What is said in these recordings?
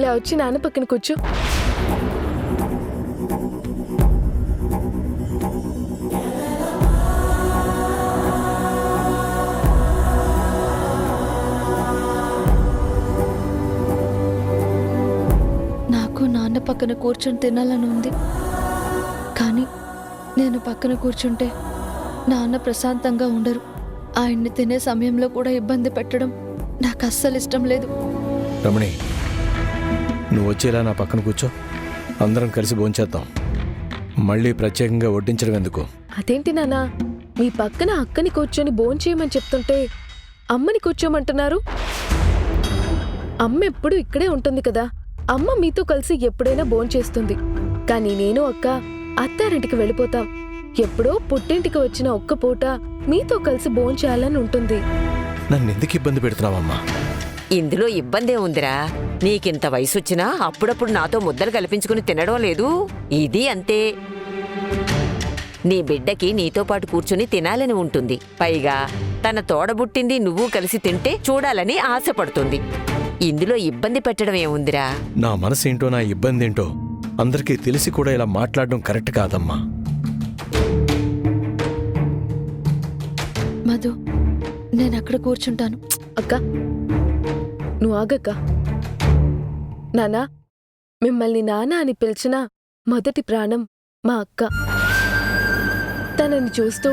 ఇలా వచ్చి నాన్న పక్కన కూర్చో. నాకు నాన్న పక్కన కూర్చొని తినాలని ఉంది, కానీ నేను పక్కన కూర్చుంటే నాన్న ప్రశాంతంగా ఉండరు. ఆయన్ని తినే సమయంలో కూడా ఇబ్బంది పెట్టడం నాకు అస్సలు ఇష్టం లేదు. రమణి, నువ్వు వచ్చేలా నా పక్కన కూర్చో, అందరం కలిసి భోంచేద్దాం. మళ్ళీ ప్రత్యేకంగా వడ్డించడం ఎందుకు? అదేంటి నాన్న, మీ పక్కన అక్కని కూర్చొని భోంచేయమని చెప్తుంటే అమ్మని కూర్చోమంటున్నారు? అమ్మ ఎప్పుడు ఇక్కడే ఉంటుంది కదా, అమ్మ మీతో కలిసి ఎప్పుడైనా భోంచేస్తుంది. కానీ నేను అక్క అత్తారింటికి వెళ్ళిపోతాం. ఎప్పుడో పుట్టింటికి వచ్చిన ఒక్క పూట మీతో కలిసి భోంచేయాలని ఉంటుంది. నన్ను ఎందుకు ఇబ్బంది పెడుతున్నావమ్మా? ఇందులో ఇబ్బందే ఉందిరా. నీకింత వయసొచ్చినా అప్పుడప్పుడు నాతో ముద్దలు కల్పించుకుని తినడం లేదు. ఇది అంతే. నీ బిడ్డకి నీతో పాటు కూర్చుని తినాలని ఉంటుంది. పైగా తన తోడబుట్టింది నువ్వు కలిసి తింటే చూడాలని ఆశపడుతుంది. ఇందులో ఇబ్బంది పెట్టడం ఏముందిరా? నా మనసేంటో, నా ఇబ్బంది ఏంటో అందరికీ తెలిసి కూడా ఇలా మాట్లాడడం కరెక్ట్ కాదమ్మా. మధు, నేను అక్కడ కూర్చుంటాను. అక్క నువ్వు ఆగక్క. నానా, మిమ్మల్ని నాన్న అని పిలిచిన మొదటి ప్రాణం మా అక్క. తనని చూస్తూ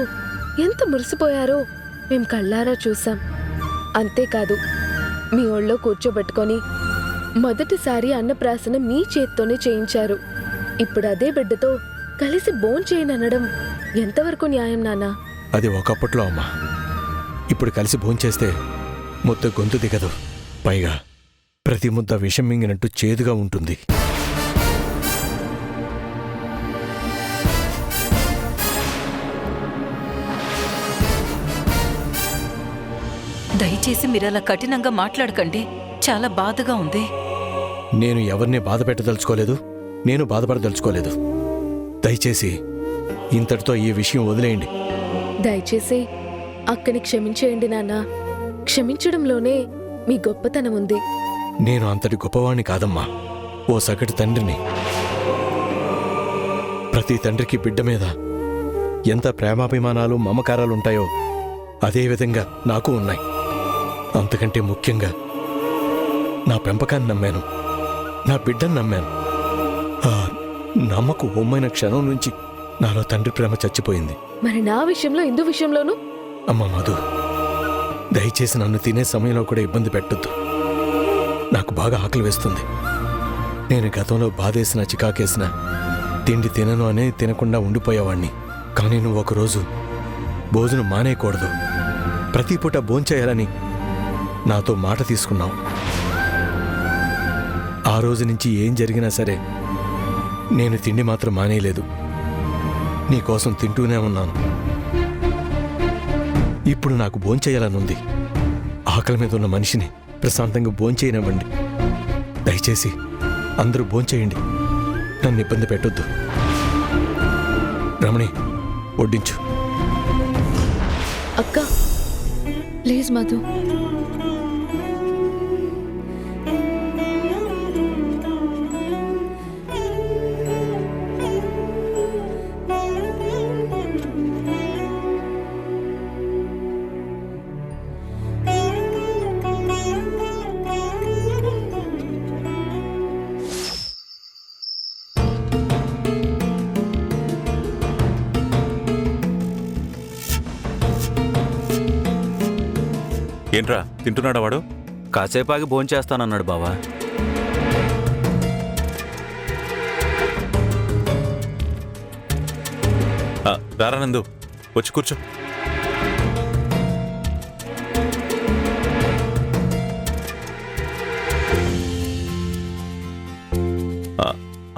ఎంత మురిసిపోయారో మేం కళ్ళారా చూసాం. అంతేకాదు, మీ ఒళ్ళో కూర్చోబెట్టుకొని మొదటిసారి అన్నప్రాసన మీ చేత్తోనే చేయించారు. ఇప్పుడు అదే బిడ్డతో కలిసి భోంచేయననడం ఎంతవరకు న్యాయం నాన్నా? అది ఒకప్పట్లో అమ్మా. ఇప్పుడు కలిసి భోంచేస్తే ముద్ద గొంతు దిగదు. పైగా ప్రతి ముద్ద విషం మింగినట్టు చేదుగా ఉంటుంది. దయచేసి మీరలా కఠినంగా మాట్లాడకండి. చాలా బాధగా ఉంది. నేను ఎవరిని బాధ పెట్టదలుచుకోలేదు, నేను బాధపడదలుచుకోలేదు. దయచేసి ఇంతటితో ఈ విషయం వదిలేయండి. దయచేసి అక్కని క్షమించేయండి నాన్నా. క్షమించడంలోనే మీ గొప్పతనం ఉంది. నేను అంతటి గొప్పవాణ్ణి కాదమ్మా. ఓ సగటు తండ్రిని. ప్రతి తండ్రికి బిడ్డ మీద ఎంత ప్రేమాభిమానాలు మమకారాలుంటాయో అదేవిధంగా నాకు ఉన్నాయి. అంతకంటే ముఖ్యంగా నా పెంపకాన్ని నమ్మాను, నా బిడ్డను నమ్మాను. ఆ నమ్మకు ఒమ్మైన క్షణం నుంచి నాలో తండ్రి ప్రేమ చచ్చిపోయింది. మరి నా విషయంలో, ఇందు విషయంలోనూ? అమ్మ మధు, దయచేసి నన్ను తినే సమయంలో కూడా ఇబ్బంది పెట్టొద్దు. నాకు బాగా ఆకలి వేస్తుంది. నేను గతంలో బాధేసిన, చికాకేసిన తిండి తినను అనే తినకుండా ఉండిపోయేవాణ్ణి. కానీ నువ్వు ఒకరోజు భోజనం మానేయకూడదు, ప్రతి పూట భోంచేయాలని నాతో మాట తీసుకున్నావు. ఆ రోజు నుంచి ఏం జరిగినా సరే నేను తిండి మాత్రం మానేయలేదు. నీకోసం తింటూనే ఉన్నాను. ఇప్పుడు నాకు భోంచేయాలనుంది. ఆకలి మీద ఉన్న మనిషిని ప్రశాంతంగా భోంచేయనివ్వండి. దయచేసి అందరూ భోంచేయండి, నన్ను ఇబ్బంది పెట్టొద్దు. రమణి, వడ్డించు. అక్క ప్లీజ్ మధు. ఏంట్రా తింటున్నాడా వాడు? కాసేపాగి భోంచేస్తానన్నాడు బావా. రారానందు, వచ్చి కూర్చో.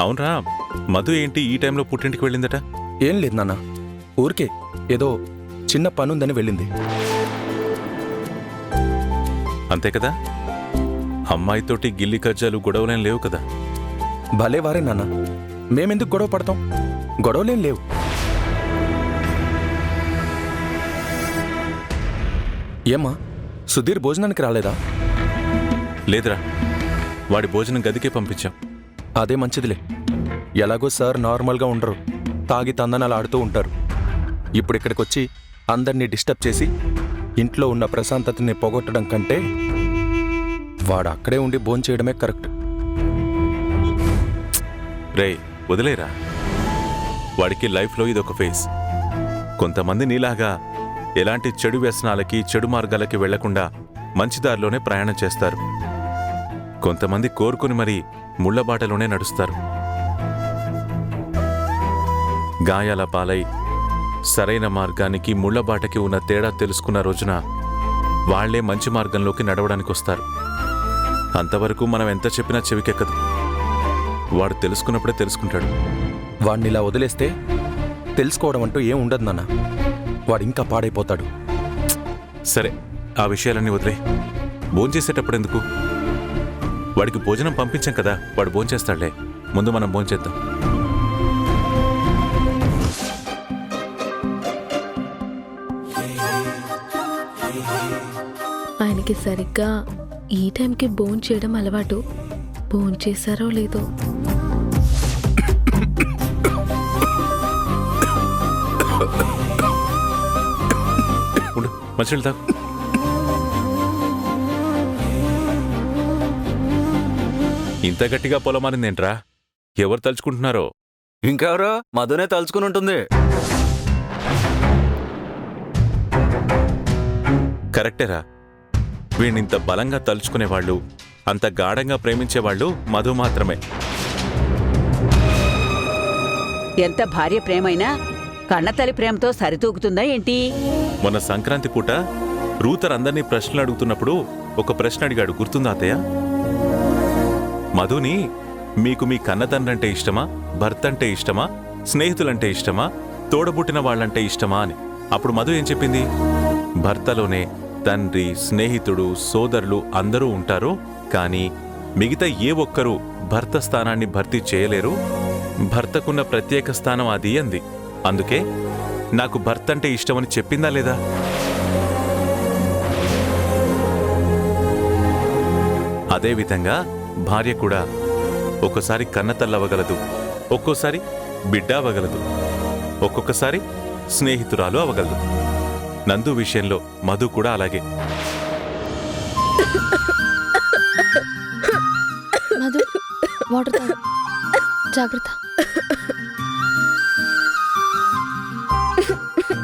అవునరా, మధు ఏంటి ఈ టైంలో పుట్టింటికి వెళ్ళిందట? ఏం లేదు నాన్న, ఊరికే ఏదో చిన్న పనుందని వెళ్ళింది. అంతే కదా? అమ్మాయితోటి గిల్లి కజ్జాలు గొడవలేం లేవు కదా? భలే వారే నాన్న, మేమెందుకు గొడవ పడతాం? గొడవలేం లేవు. ఏమ్మా, సుధీర్ భోజనానికి రాలేదా? లేదురా, వాడి భోజనం గదికే పంపించాం. అదే మంచిదిలే. ఎలాగో సార్ నార్మల్గా ఉండరు, తాగి తందనాలు ఆడుతూ ఉంటారు. ఇప్పుడు ఇక్కడికి వచ్చి అందరినీ డిస్టర్బ్ చేసి ఇంట్లో ఉన్న ప్రశాంతతని పోగొట్టడం కంటే వాడు అక్కడే ఉండి భోంచేయడమే కరెక్ట్. రేయ్ వదిలేరా, వాడికి లైఫ్లో ఇదొక ఫేజ్. కొంతమంది నీలాగా ఎలాంటి చెడు వ్యసనాలకి చెడు మార్గాలకి వెళ్లకుండా మంచి దారిలోనే ప్రయాణం చేస్తారు. కొంతమంది కోరుకుని మరీ ముళ్లబాటలోనే నడుస్తారు. గాయాల పాలై సరైన మార్గానికి ముళ్లబాటకి ఉన్న తేడా తెలుసుకున్న రోజున వాళ్లే మంచి మార్గంలోకి నడవడానికి వస్తారు. అంతవరకు మనం ఎంత చెప్పినా చెవికెక్కదు. వాడు తెలుసుకున్నప్పుడే తెలుసుకుంటాడు. వాడిని ఇలా వదిలేస్తే తెలుసుకోవడం అంటూ ఏం ఉండదు నాన్న. వాడు ఇంకా పాడైపోతాడు. సరే, ఆ విషయాలన్నీ వదిలే. భోంచేసేటప్పుడు ఎందుకు? వాడికి భోజనం పంపించాం కదా, వాడు భోంచేస్తాడులే. ముందు మనం భోంచేద్దాం. ఆయనకి సరిగ్గా ఈ టైంకి భోంచేయడం అలవాటు. భోంచేశారో లేదో. ఉండు, మంచినీళ్ళు తాగు. ఇంత గట్టిగా పొలమారిందేంట్రా? ఎవరు తలుచుకుంటున్నారో? ఇంకెవరో మధునే తలుచుకుని ఉంటుంది. కరెక్టేరా. వీణ్ణింత బలంగా తలుచుకునేవాళ్ళు, అంత గాఢంగా ప్రేమించేవాళ్ళు మధు మాత్రమే. ఎంత భార్య ప్రేమైనా కన్నతల్లి ప్రేమతో సరితూగుతుందా ఏంటి? మొన్న సంక్రాంతి పూట రూతర్ అందరినీ ప్రశ్నలు అడుగుతున్నప్పుడు ఒక ప్రశ్న అడిగాడు, గుర్తుందా అత్తయ్య? మధుని, మీకు మీ కన్నతండ్రంటే ఇష్టమా, భర్త అంటే ఇష్టమా, స్నేహితులంటే ఇష్టమా, తోడబుట్టిన వాళ్ళంటే ఇష్టమా అని. అప్పుడు మధు ఏం చెప్పింది? భర్తలోనే తండ్రి, స్నేహితుడు, సోదరులు అందరూ ఉంటారు, కానీ మిగతా ఏ ఒక్కరూ భర్త స్థానాన్ని భర్తీ చేయలేరు. భర్తకున్న ప్రత్యేక స్థానం అది అంది. అందుకే నాకు భర్త అంటే ఇష్టమని చెప్పిందా లేదా? అదేవిధంగా భార్య కూడా ఒక్కోసారి కన్నతల్లవగలదు, ఒక్కోసారి బిడ్డ అవ్వగలదు, ఒక్కొక్కసారి స్నేహితురాలు అవ్వగలదు. నందు విషయంలో మధు కూడా అలాగే. మధు, వాటర్ తాగు. జాగ్రత్త,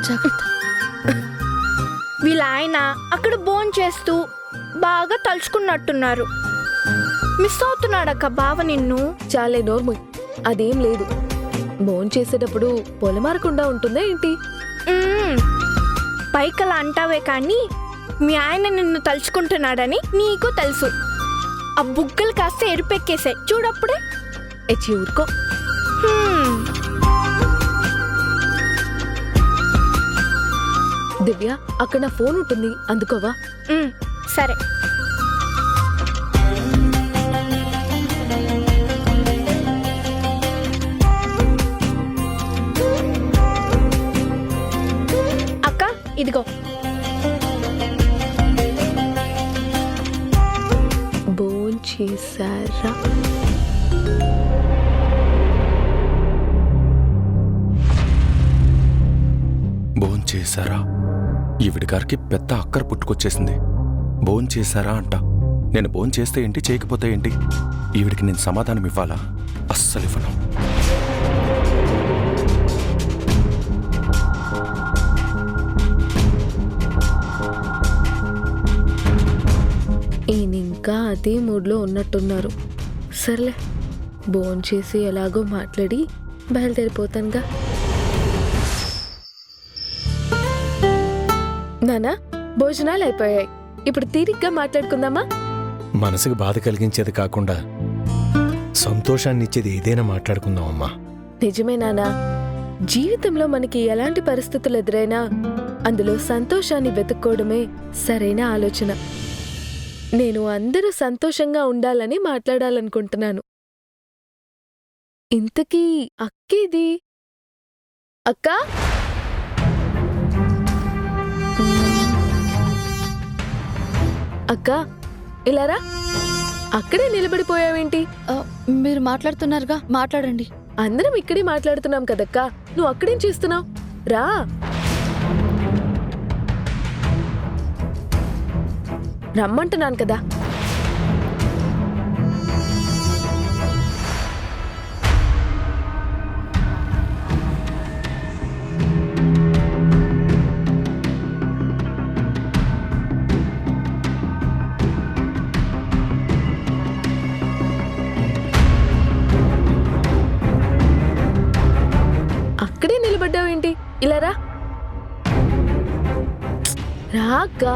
జాగ్రత్త. వీళ్ళ ఆయన అక్కడ భోంచేస్తూ బాగా తలుచుకున్నట్టున్నారు. మిస్ అవుతున్నాడక్క బావ నిన్ను. చాలే నోర్ము. అదేం లేదు. భోంచేసేటప్పుడు పొలమారకుండా ఉంటుందా ఏంటి? పైకలా అంటావే కానీ మీ ఆయన నిన్ను తలుచుకుంటున్నాడని నీకు తెలుసు. ఆ బుగ్గలు కాస్త ఎరుపెక్కేసాయి చూడప్పుడే. ఎచ్చి ఊరుకో. దివ్య, అక్కడ నా ఫోన్ ఉంటుంది, అందుకోవా? సరే. అక్క ఇదిగో. భోంచేశారా? భోంచేశారా? ఈవిడి గారికి పెద్ద అక్కర పుట్టుకొచ్చేసింది. భోంచేశారా అంట. నేను భోంచేస్తే ఏంటి, చేయకపోతే ఏంటి? ఈవిడికి నేను సమాధానం ఇవ్వాలా? అస్సలు ఇవ్వను. ఈయన ఇంకా అదే మూడ్లో ఉన్నట్టున్నారు. సర్లే, భోంచేసి ఎలాగో మాట్లాడి బయలుదేరిపోతానుగా. నానా, భోజనాలు అయిపోయాయి. ఇప్పుడు తీరిగ్గా మాట్లాడుకుందామా? మనసుకు బాధ కలిగించేది కాకుండా సంతోషాన్ని ఇచ్చేది ఏదైనా మాట్లాడుకుందామమ్మా. నిజమే నానా. జీవితంలో మనకి ఎలాంటి పరిస్థితులు ఎదురైనా అందులో సంతోషాన్ని వెతుక్కోవడమే సరైన ఆలోచన. నేను అందరూ సంతోషంగా ఉండాలని మాట్లాడాలనుకుంటున్నాను. ఇంతకీ అక్కేది? అక్కా, అక్కా ఇలారా. అక్కడే నిలబడిపోయావేంటి? ఆ, మీరు మాట్లాడుతున్నారుగా, మాట్లాడండి. అందరం ఇక్కడే మాట్లాడుతున్నాం కదక్కా, నువ్వు అక్కడేం చేస్తున్నావు? రా. రమ్మంటున్నాను కదా. అక్కడే నిలబడ్డావేంటి? ఇలా రా. రా అక్కా.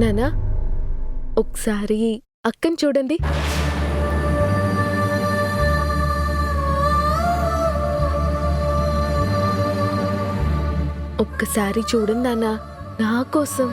నానా, ఒకసారి అక్కని చూడండి. ఒక్కసారి చూడండి నాన్న, నా కోసం.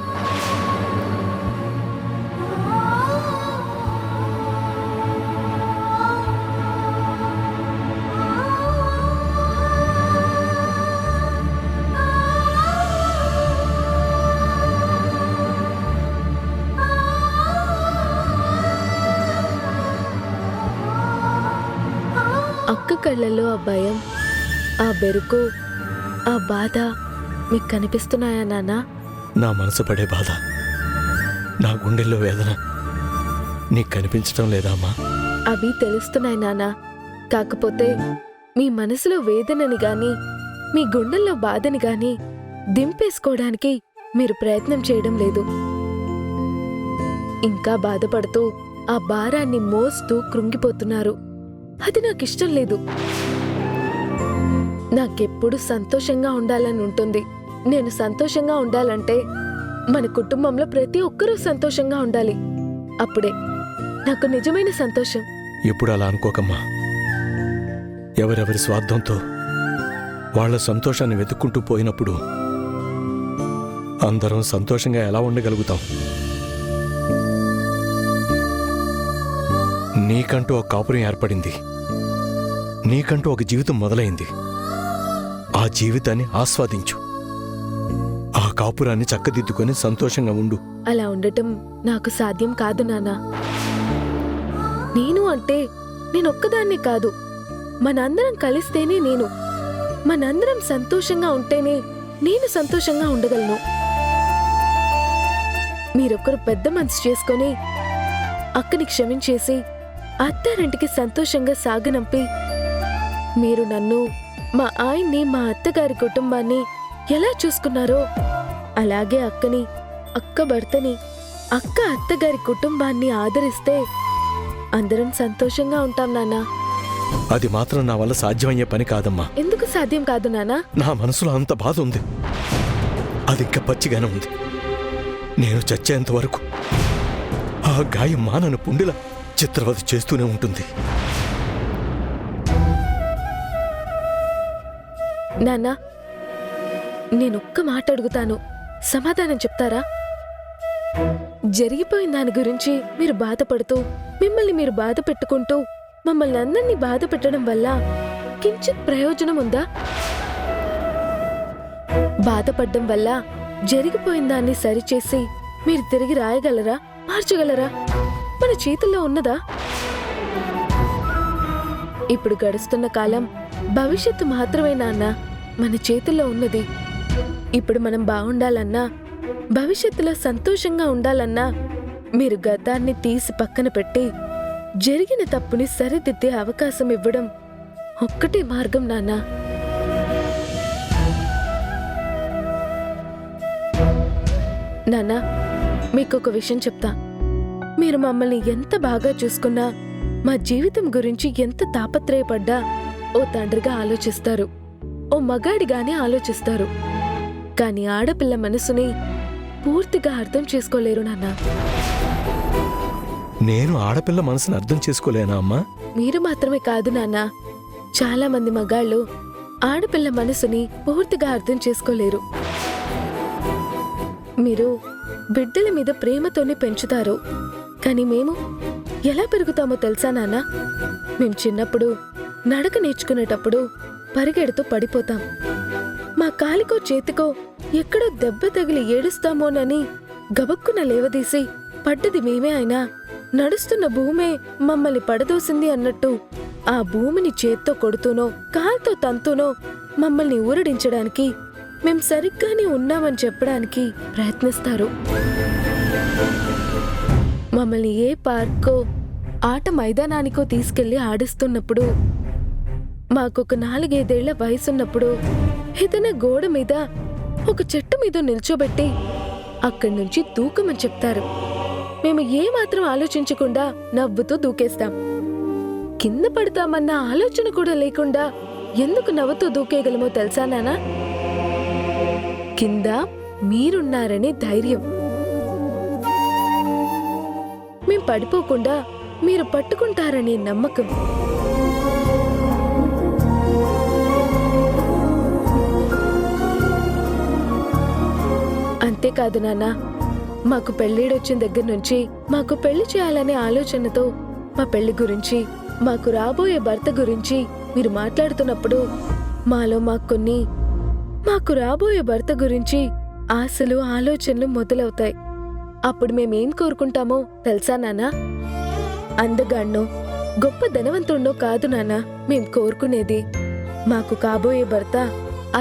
అక్క కళ్ళల్లో ఆ భయం, ఆ బెరుకు, ఆ బాధ మీకు కనిపిస్తున్నాయా నాన్నా? నా మనసు పడే బాధ, నా గుండెల్లో వేదన నీకు కనిపించడం లేదా అమ్మా? అవి తెలుస్తున్నాయి నాన్నా. కాకపోతే మీ మనసులో వేదనని గాని, మీ గుండెల్లో బాధని గాని దింపేసుకోవడానికి మీరు ప్రయత్నం చేయడం లేదు. ఇంకా బాధపడుతూ ఆ భారాన్ని మోస్తూ కృంగిపోతున్నారు. అది నాకిష్టం లేదు. నాకెప్పుడు సంతోషంగా ఉండాలని ఉంటుంది. నేను సంతోషంగా ఉండాలంటే మన కుటుంబంలో ప్రతి ఒక్కరూ సంతోషంగా ఉండాలి. అప్పుడే నాకు నిజమైన సంతోషం. ఎప్పుడు అలా అనుకోకమ్మా. ఎవరెవరి స్వార్థంతో వాళ్ళ సంతోషాన్ని వెతుక్కుంటూ పోయినప్పుడు అందరం సంతోషంగా ఎలా ఉండగలుగుతాం? నీకంటూ ఒక కాపురం ఏర్పడింది, నీకంటూ ఒక జీవితం మొదలైంది. ఆ జీవితాన్ని ఆస్వాదించు, ఆ కాపురాన్ని చక్కదిద్దుకొని సంతోషంగా ఉండు. అలా ఉండటం నాకు సాధ్యం కాదు నాన్నా. నేను అంటే నేనొక్కదాన్నే కాదు, మనందరం కలిస్తేనే నేను. మనందరం సంతోషంగా ఉంటేనే నేను సంతోషంగా ఉండగలను. మీరొక్కరు పెద్ద మనసు చేసుకొని అక్కని క్షమించేసి అత్తారింటికి సంతోషంగా సాగనంపి, మీరు నన్ను, మా ఆయన్ని, మా అత్తగారి కుటుంబాన్ని ఎలా చూసుకున్నారో అలాగే అక్కని, అక్క భర్తని, అక్క అత్తగారి కుటుంబాన్ని ఆదరిస్తే అందరం సంతోషంగా ఉంటాం నాన్నా. అది మాత్రం నా వల్ల సాధ్యమయ్యే పని కాదమ్మా. ఎందుకు సాధ్యం కాదు నాన్నా? నా మనసులో అంత బాధ ఉంది, అది ఇంకా పచ్చిగానే ఉంది. నేను చచ్చేంత వరకు ఆ గాయం మానను పుండిలా చిత్రవద చేస్తూనే ఉంటుంది. నాన్నా, నేనొక్క మాట అడుగుతాను, సమాధానం చెప్తారా? జరిగిపోయిన దాని గురించి మీరు బాధపడుతూ, మిమ్మల్ని మీరు బాధ పెట్టుకుంటూ, మమ్మల్ని అందరినీ బాధ పెట్టడం వల్ల కించిత్ ప్రయోజనం ఉందా? బాధపడ్డం వల్ల జరిగిపోయిన దాన్ని సరిచేసి మీరు తిరిగి రాయగలరా, మార్చగలరా? మన చేతుల్లో ఉన్నదా? ఇప్పుడు గడుస్తున్న కాలం భవిష్యత్తు మాత్రమే నాన్న మన చేతుల్లో ఉన్నది. ఇప్పుడు మనం బాగుండాలన్నా, భవిష్యత్తులో సంతోషంగా ఉండాలన్నా మీరు గతాన్ని తీసి పక్కన పెట్టి జరిగిన తప్పుని సరిదిద్దే అవకాశం ఇవ్వడం ఒక్కటే మార్గం నాన్నా. నాన్నా, మీకొక విషయం చెప్తా. మీరు మమ్మల్ని ఎంత బాగా చూసుకున్నా, మా జీవితం గురించి ఎంత తాపత్రయపడ్డా ఓ తండ్రిగా ఆలోచిస్తారు, ఓ మగాడిగానే ఆలోచిస్తారు. కాని ఆడపిల్ల మనసుని పూర్తిగా అర్థం చేసుకోలేరు నాన్నా. నేను ఆడపిల్ల మనసుని అర్థం చేసుకోలేనా అమ్మా? మీరు మాత్రమే కాదు నాన్నా, చాలా మంది మగాళ్ళు ఆడపిల్ల మనసుని పూర్తిగా అర్థం చేసుకోలేరు. మీరు బిడ్డల మీద ప్రేమతోనే పెంచుతారు, కానీ మేము ఎలా పెరుగుతామో తెలుసా నాన్న? మేం చిన్నప్పుడు నడక నేర్చుకునేటప్పుడు పరిగెడుతూ పడిపోతాం. మా కాలికో చేతికో ఎక్కడో దెబ్బ తగిలి ఏడుస్తామోనని గబక్కున లేవదీసి పడ్డది మేమే అయినా నడుస్తున్న భూమే మమ్మల్ని పడదోసింది అన్నట్టు ఆ భూమిని చేత్తో కొడుతూనో కాల్తో తంతూనో మమ్మల్ని ఊరడించడానికి మేం సరిగ్గానే ఉన్నామని చెప్పడానికి ప్రయత్నిస్తారు. మమ్మల్ని ఏ పార్కో ఆట మైదానానికో తీసుకెళ్లి ఆడిస్తున్నప్పుడు, మాకొక 4-5 ఏళ్ల వయసున్నప్పుడు ఏదైనా గోడ మీద ఒక చెట్టు మీద నిల్చోబెట్టి అక్కడి నుంచి దూకమని చెప్తారు. మేము ఏమాత్రం ఆలోచించకుండా నవ్వుతూ దూకేస్తాం. కింద పడతామన్న ఆలోచన కూడా లేకుండా ఎందుకు నవ్వుతూ దూకేయగలమో తెలుసా నాన్న? కింద మీరున్నారనే ధైర్యం. మేం పడిపోకుండా మీరు పట్టుకుంటారనే నమ్మకం. అంతేకాదు నాన్న, మాకు పెళ్ళిడొచ్చిన దగ్గర నుంచి మాకు పెళ్లి చేయాలనే ఆలోచనతో మా పెళ్లి గురించి, మాకు రాబోయే భర్త గురించి మీరు మాట్లాడుతున్నప్పుడు మాలో మాకు రాబోయే భర్త గురించి ఆశలు ఆలోచనలు మొదలవుతాయి. అప్పుడు మేమేం కోరుకుంటామో తెలుసా నాన్న? అందగాన్నో గొప్ప ధనవంతుణ్ణో కాదు నాన్న మేం కోరుకునేది, మాకు కాబోయే భర్త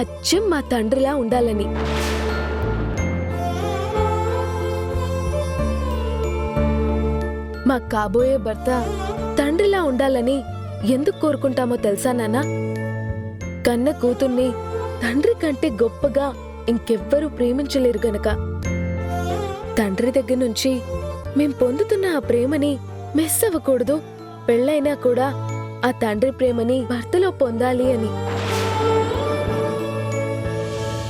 అచ్చం మా తండ్రిలా ఉండాలని. మాకు కాబోయే భర్త తండ్రిలా ఉండాలని ఎందుకు కోరుకుంటామో తెలుసా నాన్న? కన్న కూతుర్ని తండ్రి కంటే గొప్పగా ఇంకెవ్వరూ ప్రేమించలేరు గనక. తండ్రి దగ్గర నుంచి మేం పొందుతున్న ఆ ప్రేమని మిస్ అవ్వకూడదు, పెళ్ళైనా కూడా ఆ తండ్రి ప్రేమని భర్తలో పొందాలి అని.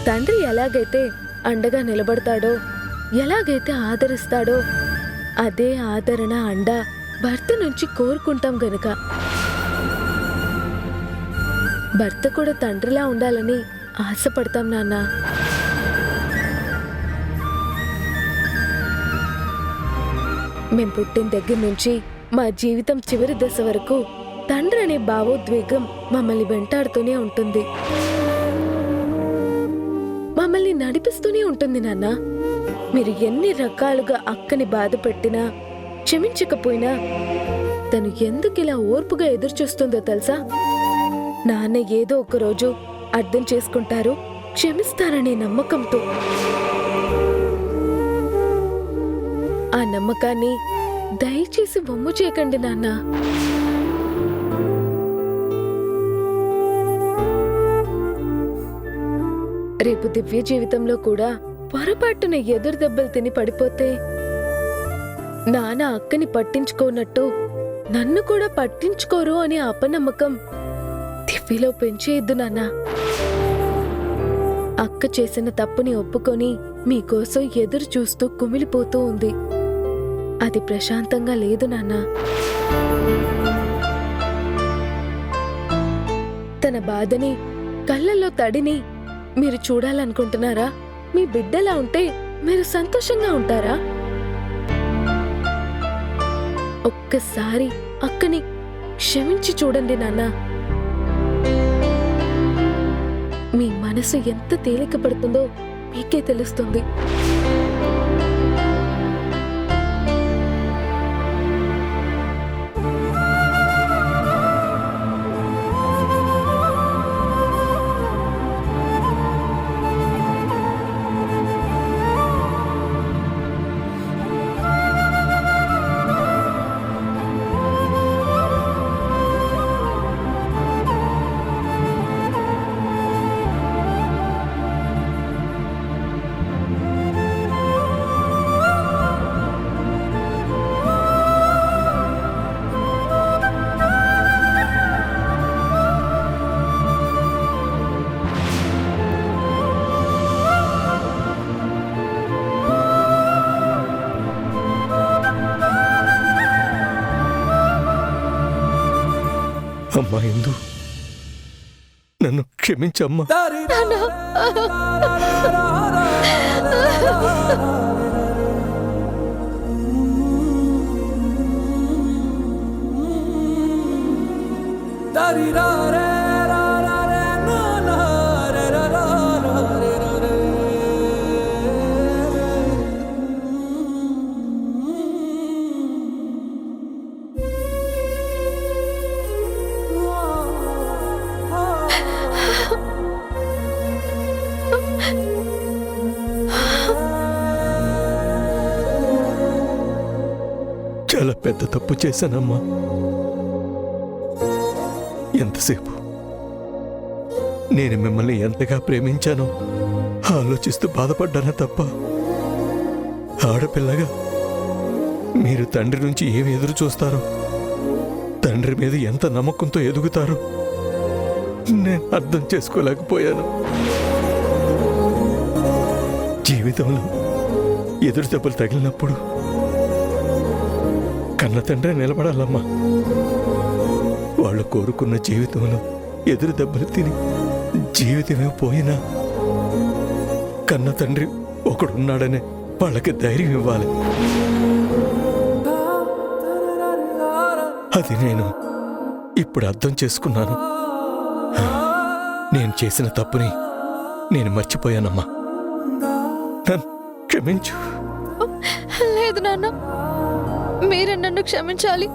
తండ్రి ఎలాగైతే అండగా నిలబడతాడో, ఎలాగైతే ఆదరిస్తాడో, అదే ఆదరణ అండ భర్త నుంచి కోరుకుంటాం గనక. భర్త కూడా తండ్రిలా ఉండాలని ఆశపడతాం నాన్న. మేం పుట్టిన దగ్గర నుంచి మా జీవితం చివరి దశ వరకు తండ్రి అనే భావోద్వేగం మమ్మల్ని వెంటాడుతూనే ఉంటుంది, మమ్మల్ని నడిపిస్తూనే ఉంటుంది నాన్న. మీరు ఎన్ని రకాలుగా అక్కని బాధ పెట్టినా, క్షమించకపోయినా తను ఎందుకిలా ఓర్పుగా ఎదురుచూస్తుందో తెలుసా? నాన్న ఏదో ఒక రోజు అర్థం చేసుకుంటారు, క్షమిస్తారనే నమ్మకంతో. ఆ నమ్మకాన్ని దయచేసి బొమ్ము చేయకండి నాన్న. రేపు దివ్య జీవితంలో కూడా పొరపాటున ఎదురు దెబ్బలు తిని పడిపోతే నాన్న అక్కని పట్టించుకోనట్టు నన్ను కూడా పట్టించుకోరు అనే అపనమ్మకం దివ్యలో పెంచేయద్దు నాన్న. అక్క చేసిన తప్పుని ఒప్పుకొని మీకోసం ఎదురు చూస్తూ కుమిలిపోతూ ఉంది. అది ప్రశాంతంగా లేదు నాన్న. తన బాధని, కళ్ళల్లో తడిని మీరు చూడాలనుకుంటున్నారా? మీ బిడ్డలా ఉంటే మీరు సంతోషంగా ఉంటారా? ఒక్కసారి అక్కని క్షమించి చూడండి నాన్న. మీ మనసు ఎంత తేలిక పడుతుందో మీకే తెలుస్తుంది. అమ్మా ఇందు, నన్ను క్షమించమ్మా. చాలా పెద్ద తప్పు చేశానమ్మా. ఎంతసేపు నేను మిమ్మల్ని ఎంతగా ప్రేమించానో ఆలోచిస్తూ బాధపడ్డానా తప్ప ఆడపిల్లగా మీరు తండ్రి నుంచి ఏమి ఎదురు చూస్తారో, తండ్రి మీద ఎంత నమ్మకంతో ఎదుగుతారో నేను అర్థం చేసుకోలేకపోయాను. జీవితంలో ఎదురు దెబ్బలు తగిలినప్పుడు కన్న తండ్రి నిలబడాలమ్మా. వాళ్ళు కోరుకున్న జీవితంలో ఎదురు దెబ్బలు తిని జీవితమే పోయినా కన్న తండ్రి ఒకడున్నాడనే వాళ్ళకి ధైర్యం ఇవ్వాలి. అది నేను ఇప్పుడు అర్థం చేసుకున్నాను. నేను చేసిన తప్పుని నేను మర్చిపోయానమ్మా. నన్ను క్షమించు. లేదు నాన్న, మీరే నన్ను క్షమించాలి.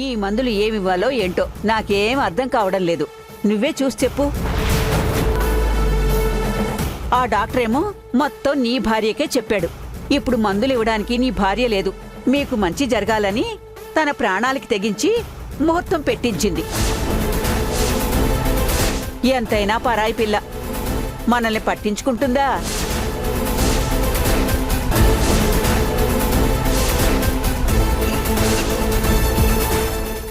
ఈ మందులు ఏమివ్వాలో ఏంటో నాకేం అర్థం కావడం లేదు. నువ్వే చూసి చెప్పు. ఆ డాక్టర్ ఏమో మొత్తం నీ భార్యకే చెప్పాడు. ఇప్పుడు మందులు ఇవ్వడానికి నీ భార్య లేదు. మీకు మంచి జరగాలని తన ప్రాణాలకి తెగించి ముహూర్తం పెట్టించింది. ఎంతైనా పరాయి పిల్ల మనల్ని పట్టించుకుంటుందా?